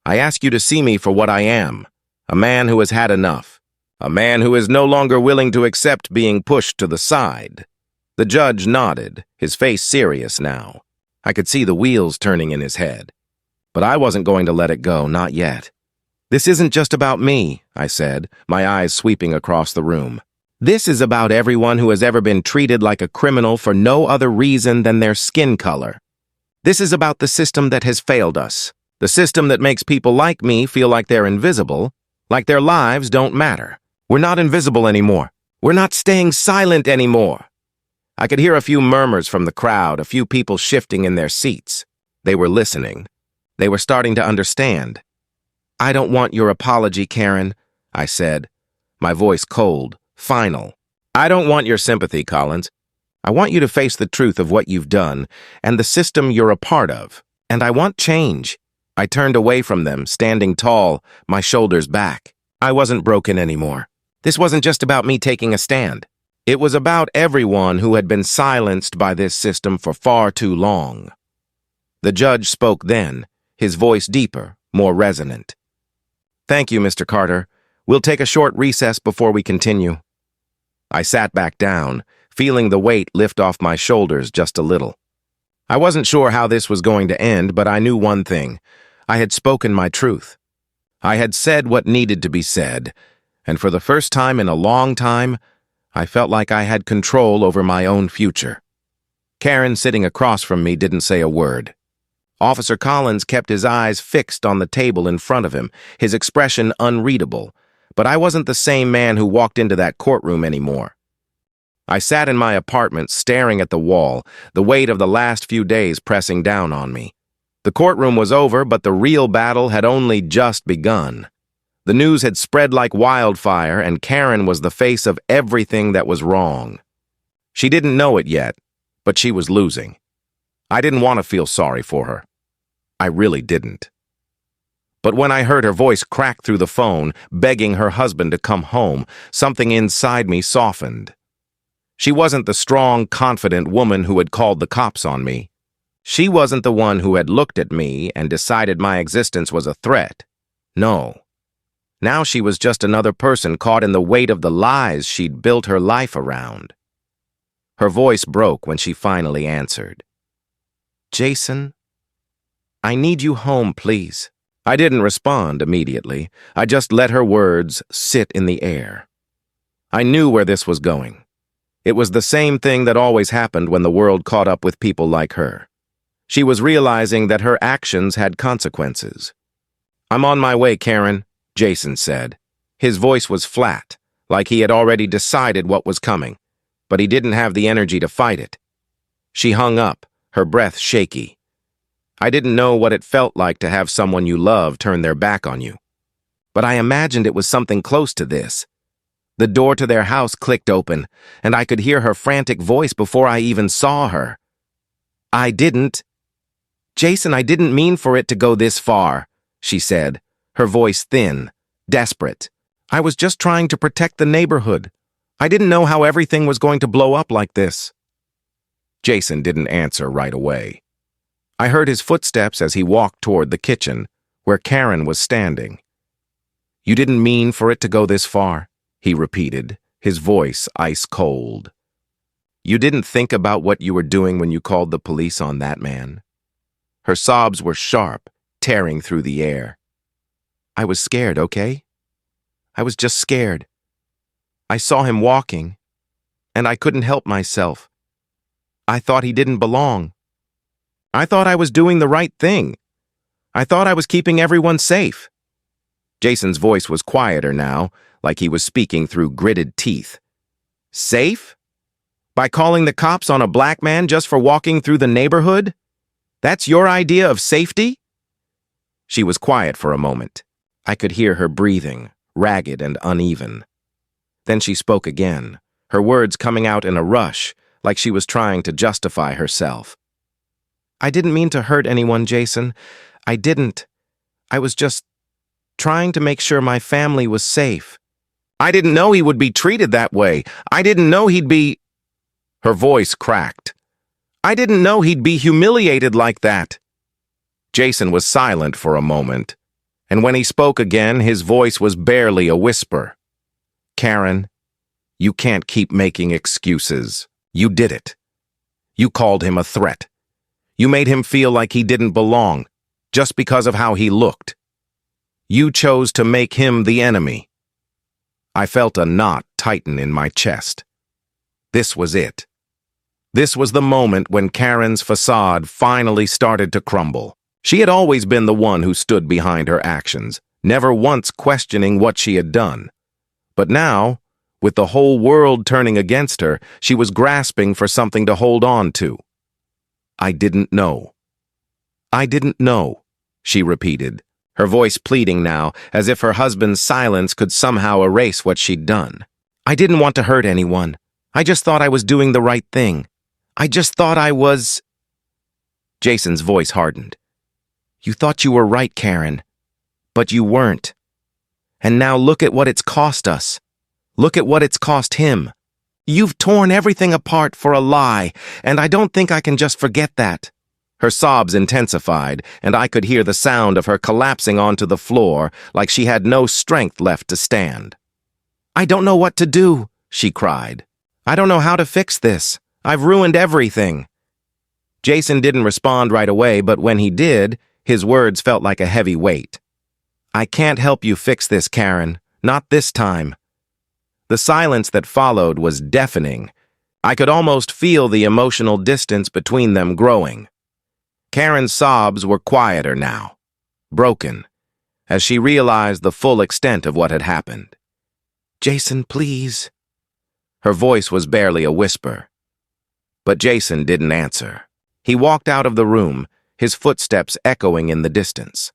I ask you to see me for what I am, a man who has had enough, a man who is no longer willing to accept being pushed to the side. The judge nodded, his face serious now. I could see the wheels turning in his head. But I wasn't going to let it go, not yet. This isn't just about me, I said, my eyes sweeping across the room. This is about everyone who has ever been treated like a criminal for no other reason than their skin color. This is about the system that has failed us, the system that makes people like me feel like they're invisible, like their lives don't matter. We're not invisible anymore. We're not staying silent anymore. I could hear a few murmurs from the crowd, a few people shifting in their seats. They were listening. They were starting to understand. I don't want your apology, Karen, I said, my voice cold, final. I don't want your sympathy, Collins. I want you to face the truth of what you've done and the system you're a part of. And I want change. I turned away from them, standing tall, my shoulders back. I wasn't broken anymore. This wasn't just about me taking a stand. It was about everyone who had been silenced by this system for far too long. The judge spoke then, his voice deeper, more resonant. Thank you, Mr. Carter. We'll take a short recess before we continue. I sat back down, feeling the weight lift off my shoulders just a little. I wasn't sure how this was going to end, but I knew one thing. I had spoken my truth. I had said what needed to be said, and for the first time in a long time, I felt like I had control over my own future. Karen, sitting across from me, didn't say a word. Officer Collins kept his eyes fixed on the table in front of him, his expression unreadable, but I wasn't the same man who walked into that courtroom anymore. I sat in my apartment staring at the wall, the weight of the last few days pressing down on me. The courtroom was over, but the real battle had only just begun. The news had spread like wildfire, and Karen was the face of everything that was wrong. She didn't know it yet, but she was losing. I didn't want to feel sorry for her. I really didn't. But when I heard her voice crack through the phone, begging her husband to come home, something inside me softened. She wasn't the strong, confident woman who had called the cops on me. She wasn't the one who had looked at me and decided my existence was a threat. No. Now she was just another person caught in the weight of the lies she'd built her life around. Her voice broke when she finally answered. "Jason, I need you home, please." I didn't respond immediately. I just let her words sit in the air. I knew where this was going. It was the same thing that always happened when the world caught up with people like her. She was realizing that her actions had consequences. "I'm on my way, Karen," Jason said. His voice was flat, like he had already decided what was coming, but he didn't have the energy to fight it. She hung up, her breath shaky. I didn't know what it felt like to have someone you love turn their back on you. But I imagined it was something close to this. The door to their house clicked open, and I could hear her frantic voice before I even saw her. Jason, I didn't mean for it to go this far," she said, her voice thin, desperate. "I was just trying to protect the neighborhood. I didn't know how everything was going to blow up like this." Jason didn't answer right away. I heard his footsteps as he walked toward the kitchen, where Karen was standing. "You didn't mean for it to go this far," he repeated, his voice ice cold. "You didn't think about what you were doing when you called the police on that man." Her sobs were sharp, tearing through the air. "I was scared, okay? I was just scared. I saw him walking, and I couldn't help myself. I thought he didn't belong. I thought I was doing the right thing. I thought I was keeping everyone safe." Jason's voice was quieter now, like he was speaking through gritted teeth. "Safe? By calling the cops on a black man just for walking through the neighborhood? That's your idea of safety?" She was quiet for a moment. I could hear her breathing, ragged and uneven. Then she spoke again, her words coming out in a rush, like she was trying to justify herself. "I didn't mean to hurt anyone, Jason. I didn't. I was just trying to make sure my family was safe. I didn't know he would be treated that way. I didn't know he'd be—" Her voice cracked. "I didn't know he'd be humiliated like that." Jason was silent for a moment, and when he spoke again, his voice was barely a whisper. "Karen, you can't keep making excuses. You did it. You called him a threat. You made him feel like he didn't belong, just because of how he looked. You chose to make him the enemy." I felt a knot tighten in my chest. This was it. This was the moment when Karen's facade finally started to crumble. She had always been the one who stood behind her actions, never once questioning what she had done. But now, with the whole world turning against her, she was grasping for something to hold on to. "I didn't know. I didn't know," she repeated, her voice pleading now, as if her husband's silence could somehow erase what she'd done. "I didn't want to hurt anyone. I just thought I was doing the right thing. I just thought I was—" Jason's voice hardened. "You thought you were right, Karen, but you weren't. And now look at what it's cost us. Look at what it's cost him. You've torn everything apart for a lie, and I don't think I can just forget that." Her sobs intensified, and I could hear the sound of her collapsing onto the floor like she had no strength left to stand. "I don't know what to do," she cried. "I don't know how to fix this. I've ruined everything." Jason didn't respond right away, but when he did, his words felt like a heavy weight. "I can't help you fix this, Karen. Not this time." The silence that followed was deafening. I could almost feel the emotional distance between them growing. Karen's sobs were quieter now, broken, as she realized the full extent of what had happened. "Jason, please." Her voice was barely a whisper. But Jason didn't answer. He walked out of the room, his footsteps echoing in the distance.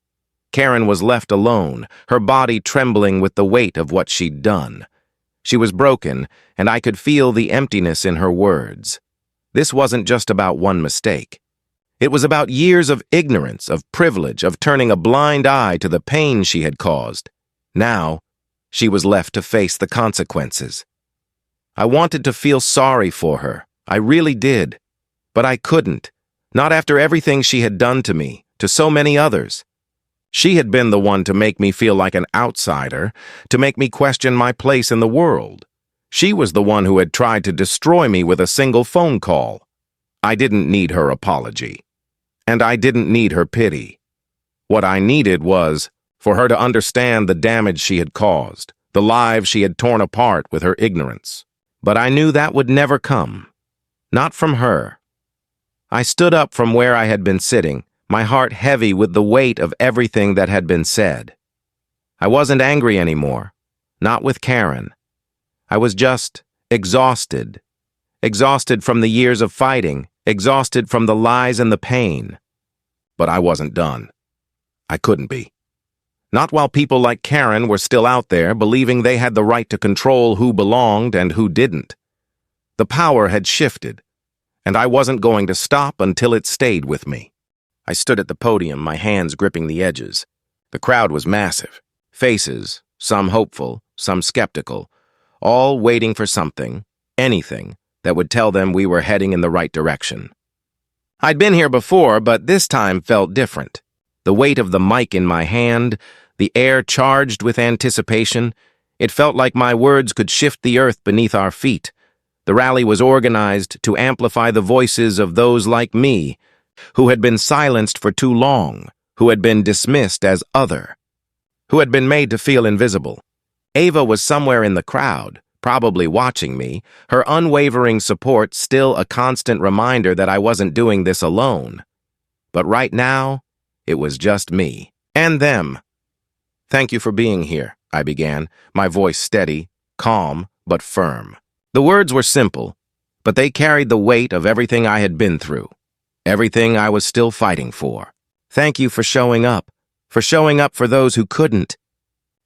Karen was left alone, her body trembling with the weight of what she'd done. She was broken, and I could feel the emptiness in her words. This wasn't just about one mistake. It was about years of ignorance, of privilege, of turning a blind eye to the pain she had caused. Now, she was left to face the consequences. I wanted to feel sorry for her. I really did. But I couldn't. Not after everything she had done to me, to so many others. She had been the one to make me feel like an outsider, to make me question my place in the world. She was the one who had tried to destroy me with a single phone call. I didn't need her apology. And I didn't need her pity. What I needed was for her to understand the damage she had caused, the lives she had torn apart with her ignorance. But I knew that would never come. Not from her. I stood up from where I had been sitting, my heart heavy with the weight of everything that had been said. I wasn't angry anymore, not with Karen. I was just exhausted. Exhausted from the years of fighting, exhausted from the lies and the pain. But I wasn't done. I couldn't be. Not while people like Karen were still out there believing they had the right to control who belonged and who didn't. The power had shifted, and I wasn't going to stop until it stayed with me. I stood at the podium, my hands gripping the edges. The crowd was massive. Faces, some hopeful, some skeptical, all waiting for something, anything, that would tell them we were heading in the right direction. I'd been here before, but this time felt different. The weight of the mic in my hand, the air charged with anticipation, it felt like my words could shift the earth beneath our feet. The rally was organized to amplify the voices of those like me, who had been silenced for too long, who had been dismissed as other, who had been made to feel invisible. Ava was somewhere in the crowd, probably watching me, her unwavering support still a constant reminder that I wasn't doing this alone. But right now, it was just me, and them. "Thank you for being here," I began, my voice steady, calm, but firm. The words were simple, but they carried the weight of everything I had been through, everything I was still fighting for. Thank you for showing up for those who couldn't,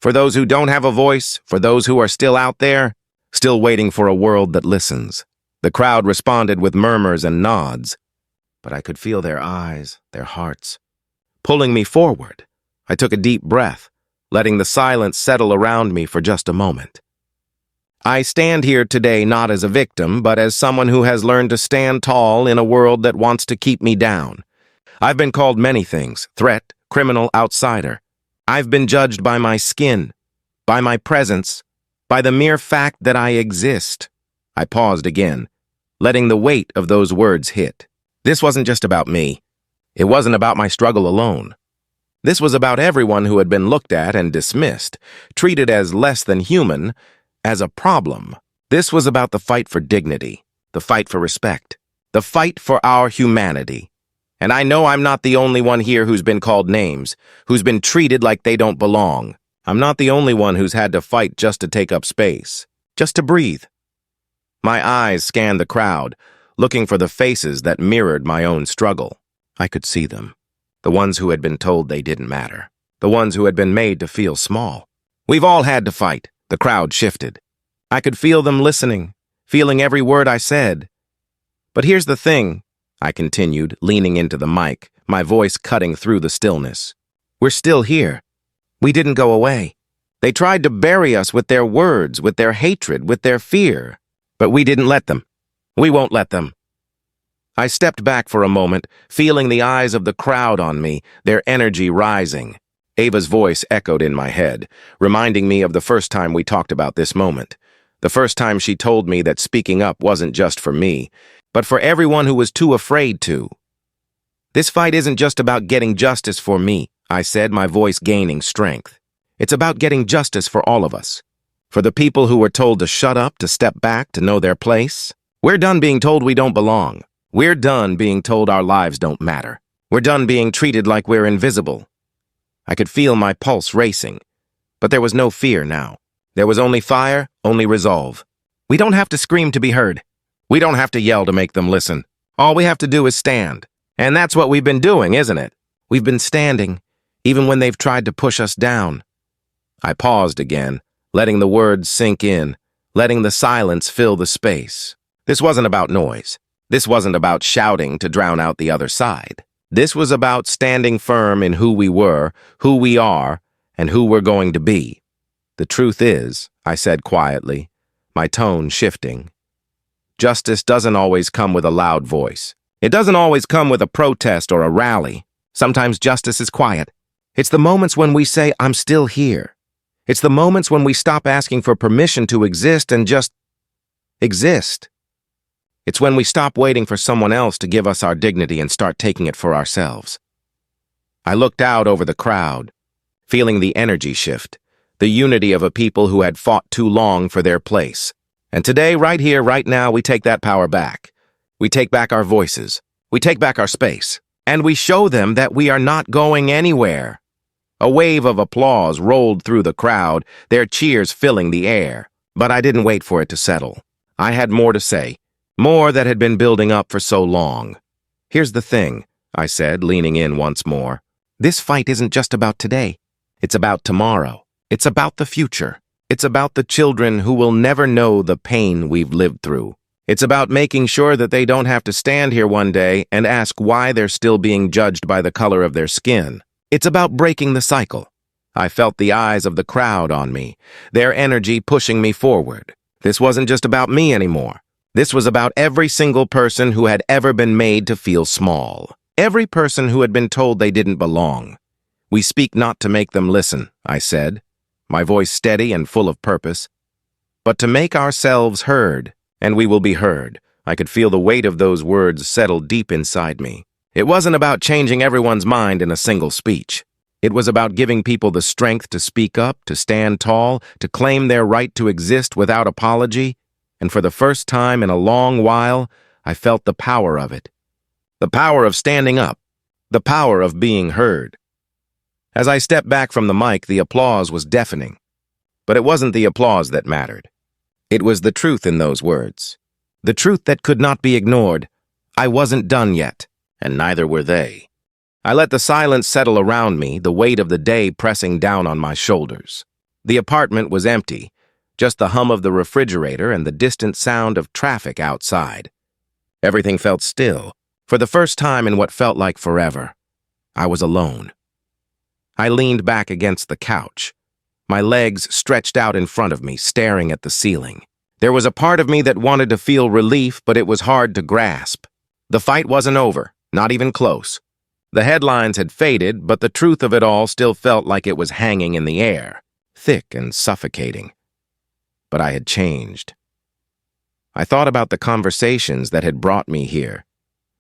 for those who don't have a voice, for those who are still out there, still waiting for a world that listens. The crowd responded with murmurs and nods, but I could feel their eyes, their hearts, pulling me forward. I took a deep breath, letting the silence settle around me for just a moment. I stand here today not as a victim, but as someone who has learned to stand tall in a world that wants to keep me down. I've been called many things: threat, criminal, outsider. I've been judged by my skin, by my presence, by the mere fact that I exist. I paused again, letting the weight of those words hit. This wasn't just about me. It wasn't about my struggle alone. This was about everyone who had been looked at and dismissed, treated as less than human, as a problem. This was about the fight for dignity, the fight for respect, the fight for our humanity. And I know I'm not the only one here who's been called names, who's been treated like they don't belong. I'm not the only one who's had to fight just to take up space, just to breathe. My eyes scanned the crowd, looking for the faces that mirrored my own struggle. I could see them. The ones who had been told they didn't matter. The ones who had been made to feel small. We've all had to fight. The crowd shifted. I could feel them listening, feeling every word I said. But here's the thing, I continued, leaning into the mic, my voice cutting through the stillness. We're still here. We didn't go away. They tried to bury us with their words, with their hatred, with their fear. But we didn't let them. We won't let them. I stepped back for a moment, feeling the eyes of the crowd on me, their energy rising. Ava's voice echoed in my head, reminding me of the first time we talked about this moment. The first time she told me that speaking up wasn't just for me, but for everyone who was too afraid to. This fight isn't just about getting justice for me, I said, my voice gaining strength. It's about getting justice for all of us. For the people who were told to shut up, to step back, to know their place. We're done being told we don't belong. We're done being told our lives don't matter. We're done being treated like we're invisible. I could feel my pulse racing, but there was no fear now. There was only fire, only resolve. We don't have to scream to be heard. We don't have to yell to make them listen. All we have to do is stand. And that's what we've been doing, isn't it? We've been standing, even when they've tried to push us down. I paused again, letting the words sink in, letting the silence fill the space. This wasn't about noise. This wasn't about shouting to drown out the other side. This was about standing firm in who we were, who we are, and who we're going to be. The truth is, I said quietly, my tone shifting, justice doesn't always come with a loud voice. It doesn't always come with a protest or a rally. Sometimes justice is quiet. It's the moments when we say, I'm still here. It's the moments when we stop asking for permission to exist and just exist. It's when we stop waiting for someone else to give us our dignity and start taking it for ourselves. I looked out over the crowd, feeling the energy shift, the unity of a people who had fought too long for their place. And today, right here, right now, we take that power back. We take back our voices. We take back our space. And we show them that we are not going anywhere. A wave of applause rolled through the crowd, their cheers filling the air. But I didn't wait for it to settle. I had more to say, more that had been building up for so long. Here's the thing, I said, leaning in once more. This fight isn't just about today. It's about tomorrow. It's about the future. It's about the children who will never know the pain we've lived through. It's about making sure that they don't have to stand here one day and ask why they're still being judged by the color of their skin. It's about breaking the cycle. I felt the eyes of the crowd on me, their energy pushing me forward. This wasn't just about me anymore. This was about every single person who had ever been made to feel small. Every person who had been told they didn't belong. We speak not to make them listen, I said, my voice steady and full of purpose, but to make ourselves heard, and we will be heard. I could feel the weight of those words settle deep inside me. It wasn't about changing everyone's mind in a single speech. It was about giving people the strength to speak up, to stand tall, to claim their right to exist without apology, and for the first time in a long while, I felt the power of it. The power of standing up, the power of being heard. As I stepped back from the mic, the applause was deafening. But it wasn't the applause that mattered. It was the truth in those words. The truth that could not be ignored. I wasn't done yet, and neither were they. I let the silence settle around me, the weight of the day pressing down on my shoulders. The apartment was empty, just the hum of the refrigerator and the distant sound of traffic outside. Everything felt still. For the first time in what felt like forever, I was alone. I leaned back against the couch, my legs stretched out in front of me, staring at the ceiling. There was a part of me that wanted to feel relief, but it was hard to grasp. The fight wasn't over, not even close. The headlines had faded, but the truth of it all still felt like it was hanging in the air, thick and suffocating. But I had changed. I thought about the conversations that had brought me here,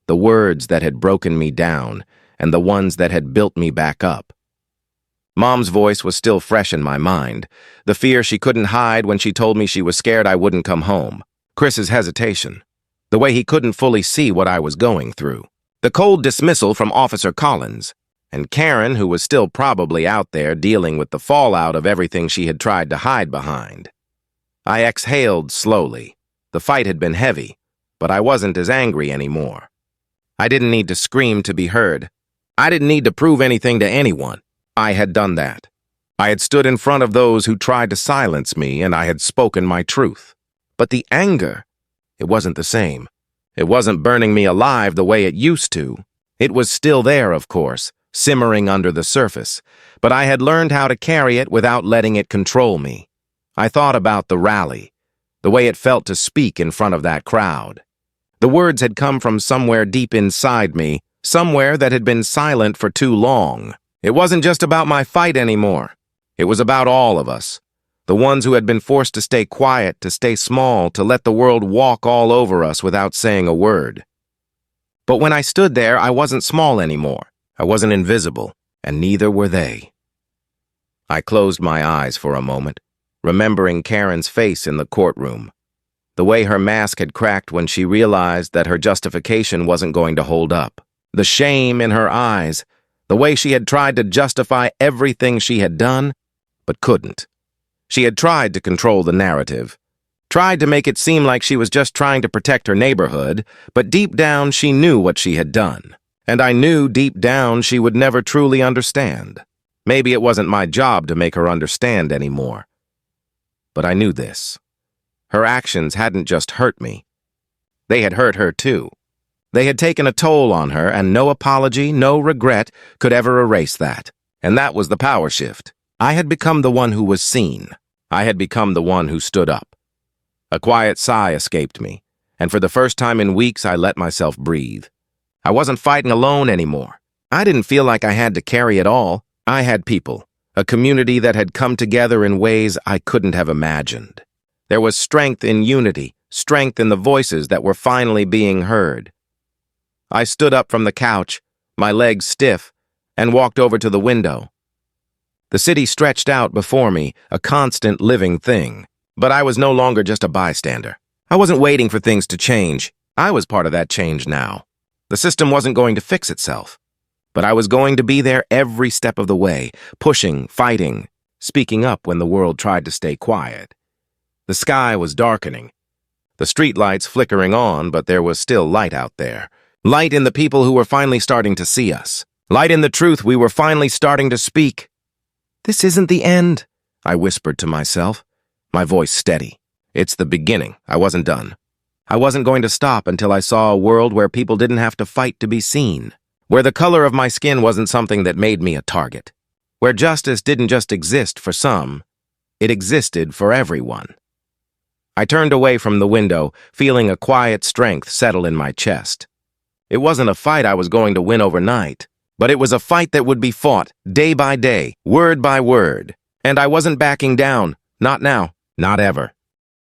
the words that had broken me down, and the ones that had built me back up. Mom's voice was still fresh in my mind, the fear she couldn't hide when she told me she was scared I wouldn't come home. Chris's hesitation, the way he couldn't fully see what I was going through. The cold dismissal from Officer Collins, and Karen, who was still probably out there dealing with the fallout of everything she had tried to hide behind. I exhaled slowly. The fight had been heavy, but I wasn't as angry anymore. I didn't need to scream to be heard. I didn't need to prove anything to anyone. I had done that. I had stood in front of those who tried to silence me, and I had spoken my truth. But the anger, it wasn't the same. It wasn't burning me alive the way it used to. It was still there, of course, simmering under the surface, but I had learned how to carry it without letting it control me. I thought about the rally, the way it felt to speak in front of that crowd. The words had come from somewhere deep inside me, somewhere that had been silent for too long. It wasn't just about my fight anymore. It was about all of us. The ones who had been forced to stay quiet, to stay small, to let the world walk all over us without saying a word. But when I stood there, I wasn't small anymore. I wasn't invisible, and neither were they. I closed my eyes for a moment, remembering Karen's face in the courtroom. The way her mask had cracked when she realized that her justification wasn't going to hold up. The shame in her eyes, the way she had tried to justify everything she had done, but couldn't. She had tried to control the narrative, tried to make it seem like she was just trying to protect her neighborhood, but deep down she knew what she had done. And I knew deep down she would never truly understand. Maybe it wasn't my job to make her understand anymore. But I knew this. Her actions hadn't just hurt me. They had hurt her too. They had taken a toll on her, and no apology, no regret could ever erase that. And that was the power shift. I had become the one who was seen. I had become the one who stood up. A quiet sigh escaped me, and for the first time in weeks, I let myself breathe. I wasn't fighting alone anymore. I didn't feel like I had to carry it all. I had people, a community that had come together in ways I couldn't have imagined. There was strength in unity, strength in the voices that were finally being heard. I stood up from the couch, my legs stiff, and walked over to the window. The city stretched out before me, a constant living thing. But I was no longer just a bystander. I wasn't waiting for things to change. I was part of that change now. The system wasn't going to fix itself. But I was going to be there every step of the way, pushing, fighting, speaking up when the world tried to stay quiet. The sky was darkening. The streetlights flickering on, but there was still light out there. Light in the people who were finally starting to see us. Light in the truth we were finally starting to speak. "This isn't the end," I whispered to myself, my voice steady. "It's the beginning. I wasn't done. I wasn't going to stop until I saw a world where people didn't have to fight to be seen, where the color of my skin wasn't something that made me a target, where justice didn't just exist for some, it existed for everyone." I turned away from the window, feeling a quiet strength settle in my chest. It wasn't a fight I was going to win overnight, but it was a fight that would be fought day by day, word by word. And I wasn't backing down, not now, not ever.